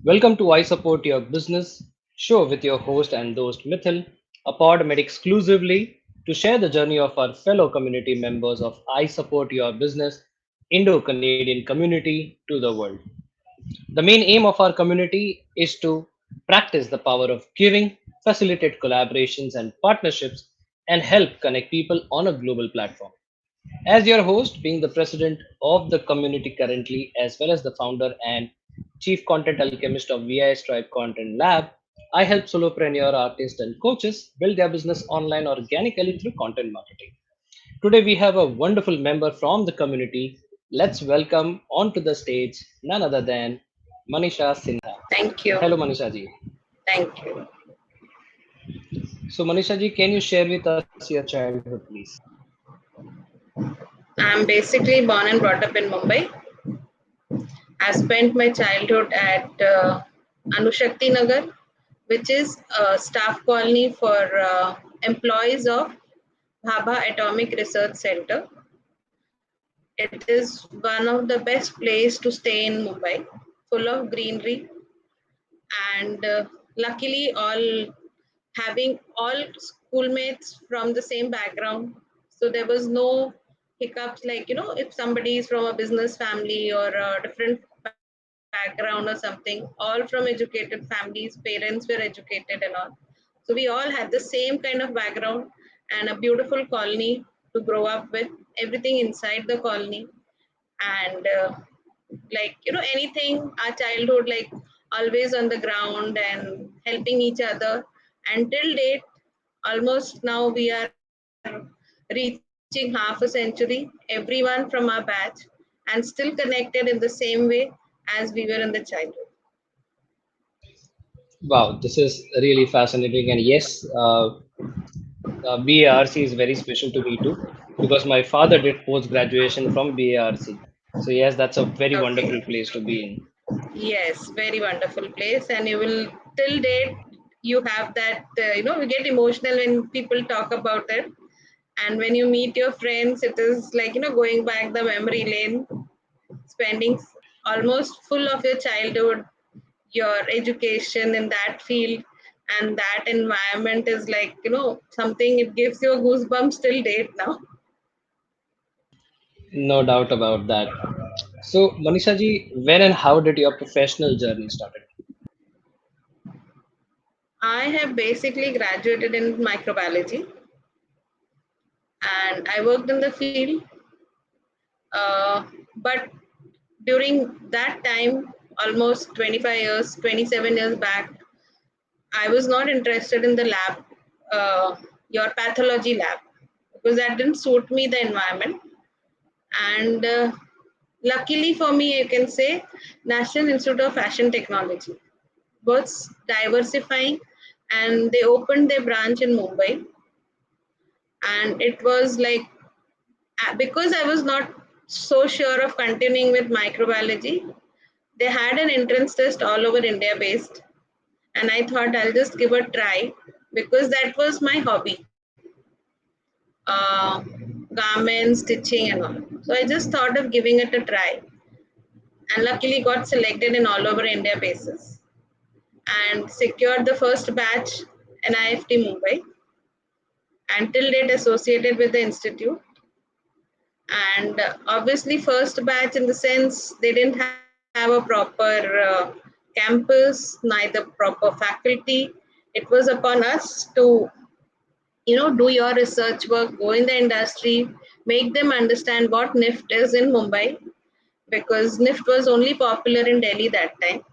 Welcome to I Support Your Business show with your host and host Mithil, a pod made exclusively to share the journey of our fellow community members of I Support Your Business Indo-Canadian community to the world. The main aim of our community is to practice the power of giving, facilitate collaborations and partnerships, and help connect people on a global platform. As your host, being the president of the community currently, as well as the founder and chief content alchemist of VIS Tribe Content Lab, I help solopreneur artists and coaches build their business online organically through content marketing. Today, we have a wonderful member from the community. Let's welcome onto the stage none other than Manisha Sinha. Thank you. Hello, Manisha ji. Thank you. So, Manisha ji, can you share with us your childhood, please? I'm basically born and brought up in Mumbai. I spent my childhood at Anushakti Nagar, which is a staff colony for employees of Bhabha Atomic Research Center. It is one of the best places to stay in Mumbai, full of greenery, and luckily having all schoolmates from the same background, so there was no hiccups like if somebody is from a business family or a different background or something, all from educated families, parents were educated and all. So we all had the same kind of background and a beautiful colony to grow up with, everything inside the colony. And like anything, our childhood, like always on the ground and helping each other until date. Almost now we are reaching half a century, everyone from our batch, and still connected in the same way as we were in the childhood. Wow, this is really fascinating. And yes, BARC is very special to me too because my father did post graduation from BARC. So yes, that's a very Okay. wonderful place to be in. Yes, very wonderful place, and you will till date you have that. You get emotional when people talk about it, and when you meet your friends, it is like going back the memory lane, spending almost full of your childhood, your education in that field, and that environment is like something. It gives you a goosebumps till date now. No doubt about that. So Manisha ji, when and how did your professional journey started? I have basically graduated in microbiology, and I worked in the field. But during that time, almost 25 years, 27 years back, I was not interested in the lab, your pathology lab, because that didn't suit me, the environment. And luckily for me, you can say National Institute of Fashion Technology was diversifying, and they opened their branch in Mumbai. And it was like, because I was not so sure of continuing with microbiology, they had an entrance test all over India based, and I thought I'll just give a try because that was my hobby, uh, garment stitching and all. So I just thought of giving it a try, and luckily got selected in all over India basis and secured the first batch in IFT Mumbai, until date associated with the institute. And obviously first batch in the sense they didn't have a proper campus, neither proper faculty. It was upon us to do your research work, go in the industry, make them understand what NIFT is in Mumbai, because NIFT was only popular in Delhi that time.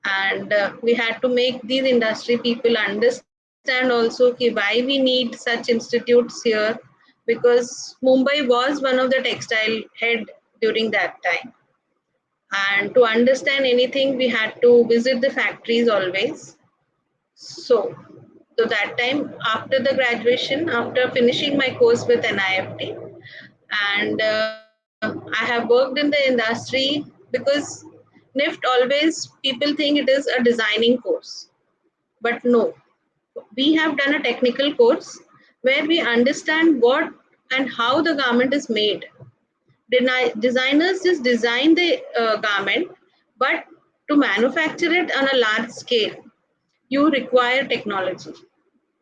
And we had to make these industry people understand also why we need such institutes here, because Mumbai was one of the textile head during that time. And to understand anything, we had to visit the factories always. So so that time, after the graduation, after finishing my course with NIFT, and I have worked in the industry, because NIFT always people think it is a designing course, but no, we have done a technical course where we understand what and how the garment is made. Designers just design the garment, but to manufacture it on a large scale, you require technology,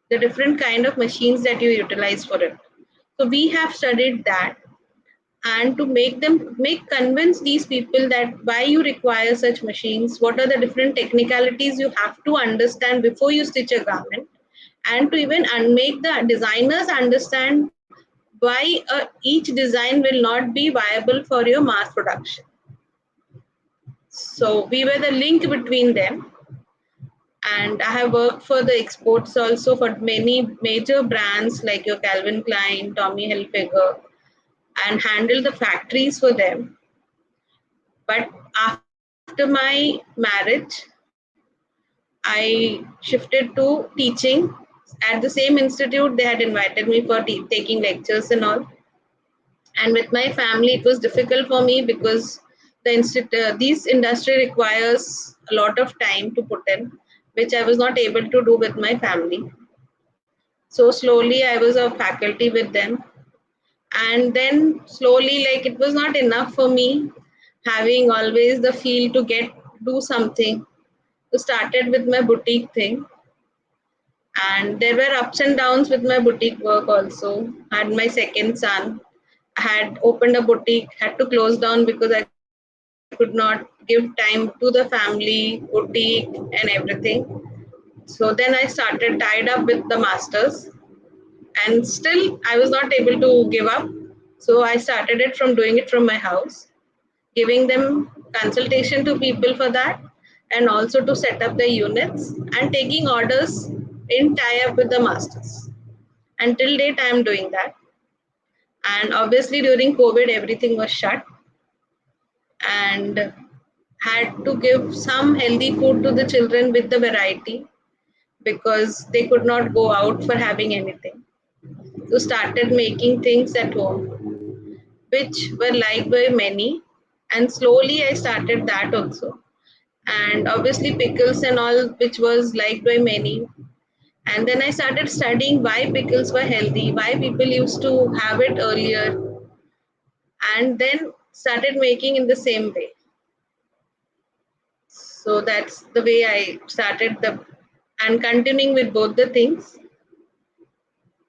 the different kind of machines that you utilize for it. So we have studied that, and to make convince these people that why you require such machines, what are the different technicalities you have to understand before you stitch a garment, and to even make the designers understand why each design will not be viable for your mass production. So we were the link between them, and I have worked for the exports also for many major brands like your Calvin Klein, Tommy Hilfiger, and handled the factories for them. But after my marriage, I shifted to teaching. At the same institute, they had invited me for taking lectures and all. And with my family, it was difficult for me because this industry requires a lot of time to put in, which I was not able to do with my family. So slowly, I was a faculty with them, and then slowly, like, it was not enough for me having always the feel to get do something. So started with my boutique thing, and there were ups and downs with my boutique work also. Had my second son, I had opened a boutique, had to close down because I could not give time to the family, boutique, and everything. So then I started tied up with the masters, and still I was not able to give up. So I started it from doing it from my house, giving them consultation to people for that, and also to set up the units and taking orders in tie up with the masters. Until date I am doing that. And obviously during COVID everything was shut, and had to give some healthy food to the children with the variety because they could not go out for having anything. So started making things at home which were liked by many, and slowly I started that also. And obviously pickles and all, which was liked by many. And then I started studying why pickles were healthy, why people used to have it earlier, and then started making in the same way. So that's the way I started the and continuing with both the things.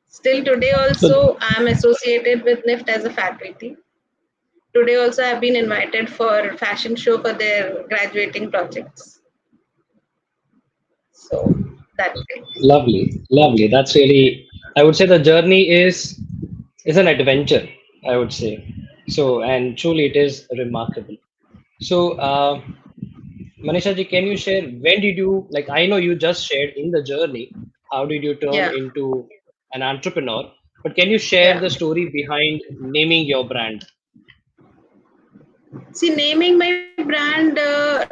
Still today So also I am associated with NIFT as a faculty. Today also I have been invited for fashion show for their graduating projects. So that's it. lovely, lovely. That's really, I would say the journey is an adventure, I would say. So, and truly it is remarkable. So, Manisha ji, can you share when did you, like, I know you just shared in the journey, how did you turn Yeah, into an entrepreneur, but can you share yeah. the story behind naming your brand? See, naming my brand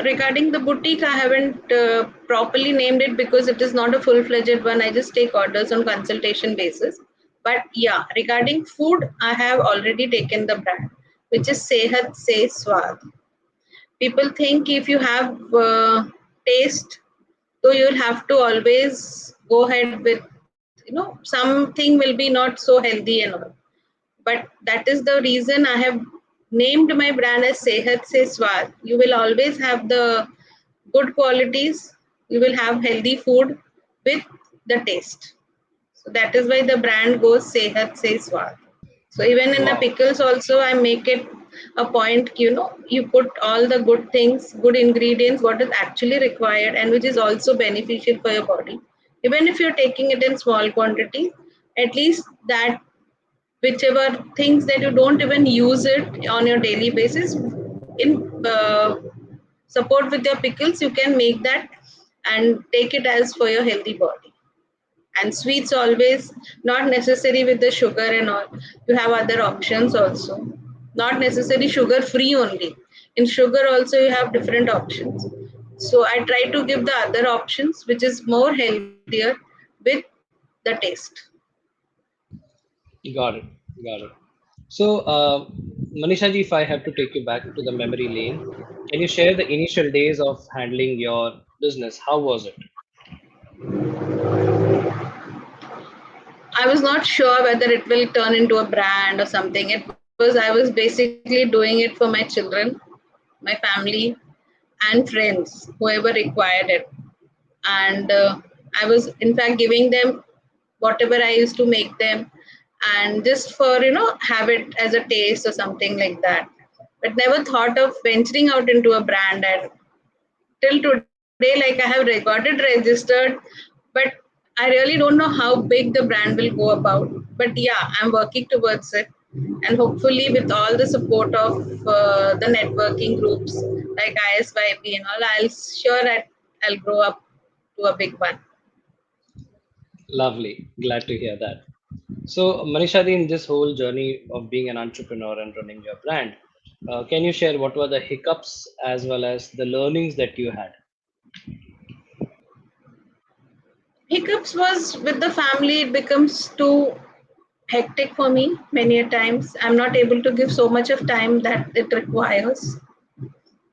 regarding the boutique, I haven't properly named it because it is not a full-fledged one. I just take orders on consultation basis. But yeah, regarding food, I have already taken the brand, which is Sehat Se Swad. People think if you have taste, so you'll have to always go ahead with, something will be not so healthy and all. But that is the reason I have named my brand as Sehat Se Swad. You will always have the good qualities. You will have healthy food with the taste. So that is why the brand goes Sehat Se Swad. So even in the Wow. pickles also, I make it a point, you put all the good things, good ingredients, what is actually required and which is also beneficial for your body. Even if you're taking it in small quantity, at least that whichever things that you don't even use it on your daily basis, in support with your pickles, you can make that and take it as for your healthy body. And sweets always not necessary with the sugar and all. You have other options also. Not necessarily sugar free only. In sugar also you have different options. So I try to give the other options which is more healthier with the taste. Got it. Got it. So, Manisha ji, if I have to take you back to the memory lane, can you share the initial days of handling your business? How was it? I was not sure whether it will turn into a brand or something. I was basically doing it for my children, my family, and friends, whoever required it. And I was, in fact, giving them whatever I used to make them, and just for, have it as a taste or something like that. But never thought of venturing out into a brand. And till today, like, I have got it registered, but I really don't know how big the brand will go about. But yeah, I'm working towards it, and hopefully with all the support of the networking groups like ISYB and all, I'll sure that I'll grow up to a big one. Lovely. Glad to hear that. So, Manisha, in this whole journey of being an entrepreneur and running your brand, can you share what were the hiccups as well as the learnings that you had? Hiccups was with the family. It becomes too hectic for me many a times. I'm not able to give so much of time that it requires.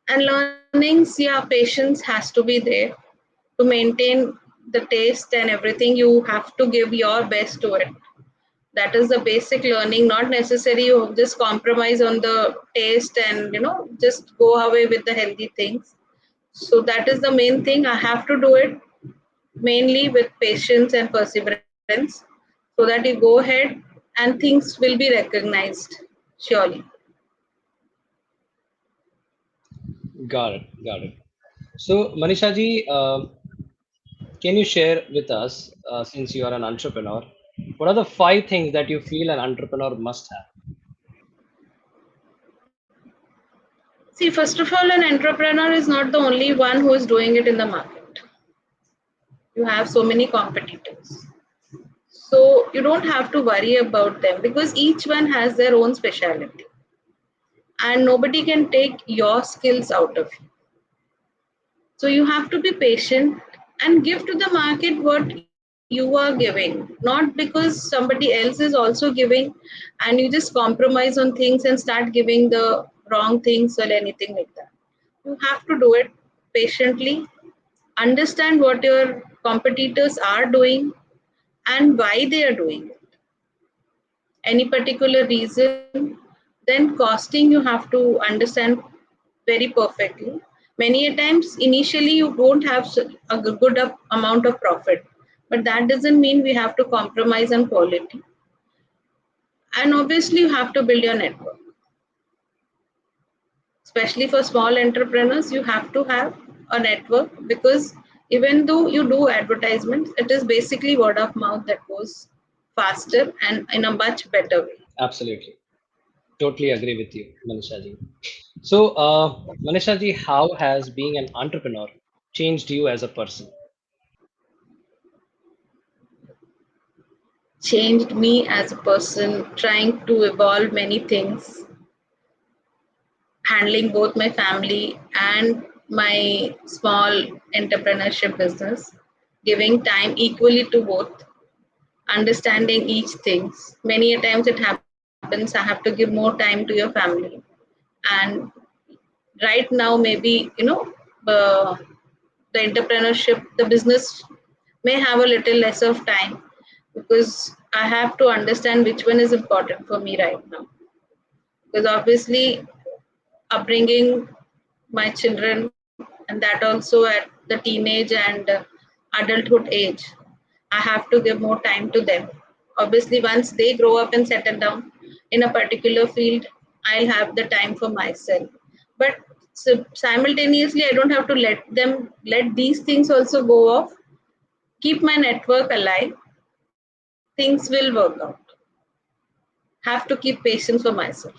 And learnings, yeah, patience has to be there to maintain the taste and everything. You have to give your best to it. That is the basic learning. Not necessary you just compromise on the taste and just go away with the healthy things. So that is the main thing. I have to do it mainly with patience and perseverance, so that you go ahead and things will be recognized surely. Got it. Got it. So, Manisha can you share with us, since you are an entrepreneur, what are the five things that you feel an entrepreneur must have? See, first of all, an entrepreneur is not the only one who is doing it in the market. You have so many competitors. So you don't have to worry about them because each one has their own specialty and nobody can take your skills out of you. So you have to be patient and give to the market what you are giving, not because somebody else is also giving and you just compromise on things and start giving the wrong things or anything like that. You have to do it patiently, understand what your competitors are doing and why they are doing it. Any particular reason, then costing you have to understand very perfectly. Many a times, initially, you won't have a good amount of profit, but that doesn't mean we have to compromise on quality. And obviously, you have to build your network. Especially for small entrepreneurs, you have to have a network because even though you do advertisements, it is basically word of mouth that goes faster and in a much better way. Absolutely. Totally agree with you, Manisha So, Manisha how has being an entrepreneur changed you as a person? Changed me as a person, trying to evolve many things, handling both my family and my small entrepreneurship business, giving time equally to both, understanding each things. Many a times it happens I have to give more time to your family. And right now, maybe, uh, the entrepreneurship, the business may have a little less of time because I have to understand which one is important for me right now. Because obviously, upbringing my children, and that also at the teenage and adulthood age, I have to give more time to them. Obviously, once they grow up and settle down in a particular field, I'll have the time for myself. But simultaneously, I don't have to let these things also go off. Keep my network alive. Things will work out. Have to keep patience for myself.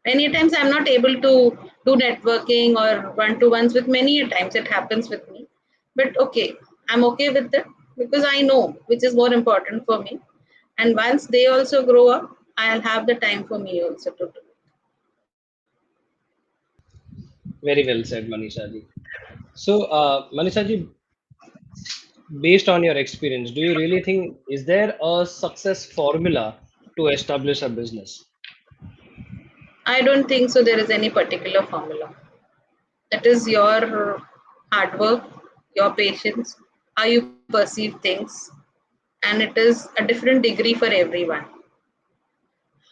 Many times I'm not able to do networking or one to ones with many times it happens with me. But okay, I'm okay with it because I know which is more important for me. And once they also grow up, I'll have the time for me also to do. Very well said, Manisha So, Manisha based on your experience, do you really think is there a success formula to establish a business? I don't think so there is any particular formula. It is your hard work, your patience, how you perceive things, and it is a different degree for everyone.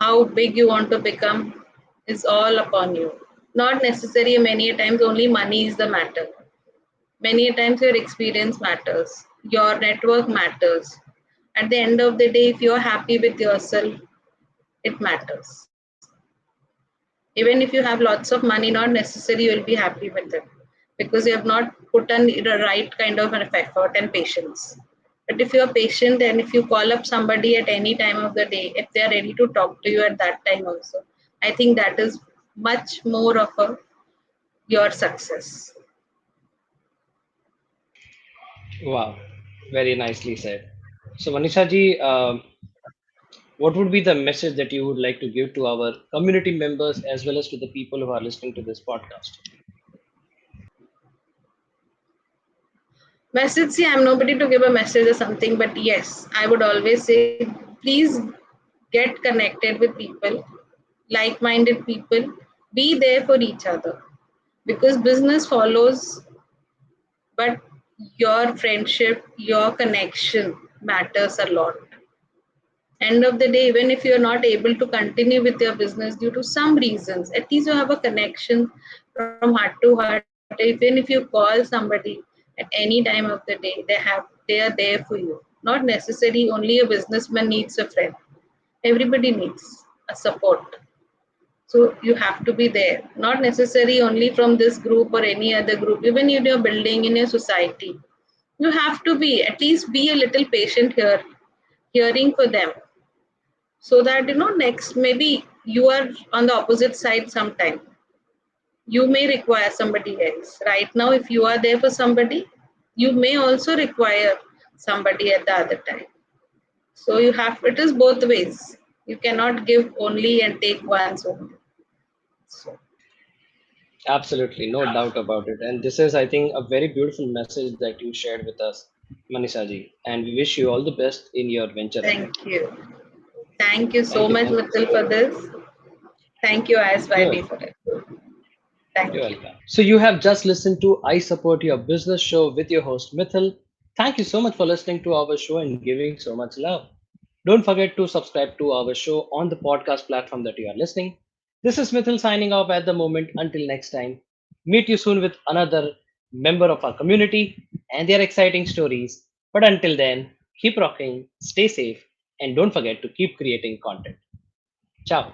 How big you want to become is all upon you. Not necessary many a times only money is the matter. Many a times your experience matters, your network matters. At the end of the day, if you're happy with yourself, it matters. Even if you have lots of money, not necessary you'll be happy with it because you have not put on the right kind of an effort and patience. But if you're patient and if you call up somebody at any time of the day, if they are ready to talk to you at that time also, I think that is much more of a your success. Wow, very nicely said. So, Manisha ji, what would be the message that you would like to give to our community members as well as to the people who are listening to this podcast? Message, see, I'm nobody to give a message or something, but yes, I would always say please get connected with people, like minded people, be there for each other because business follows, but your friendship, your connection matters a lot. End of the day, even if you're not able to continue with your business due to some reasons, at least you have a connection from heart to heart. Even if you call somebody at any time of the day, they are there for you. Not necessary only a businessman needs a friend. Everybody needs a support. So you have to be there. Not necessary only from this group or any other group, even in your building, in your society. You have to be, at least be a little patient here, hearing for them so that next maybe you are on the opposite side sometime, you may require somebody else. Right now if you are there for somebody, you may also require somebody at the other time. So you have, it is both ways. You cannot give only and take once only. So Absolutely, no doubt about it. And this is, I think, a very beautiful message that you shared with us, Manisha ji. And we wish you all the best in your venture ahead. thank you, thank you so much Thank you Mittal so for much. this. Thank you You're ISYB for welcome. it. You're Thank you. welcome. So you have just listened to I Support Your Business show with your host Mithil. Thank you so much for listening to our show and giving so much love. Don't forget to subscribe to our show on the podcast platform that you are listening. This is Mithil signing off at the moment. Until next time, meet you soon with another member of our community and their exciting stories. But until then, keep rocking, stay safe, and don't forget to keep creating content. Ciao.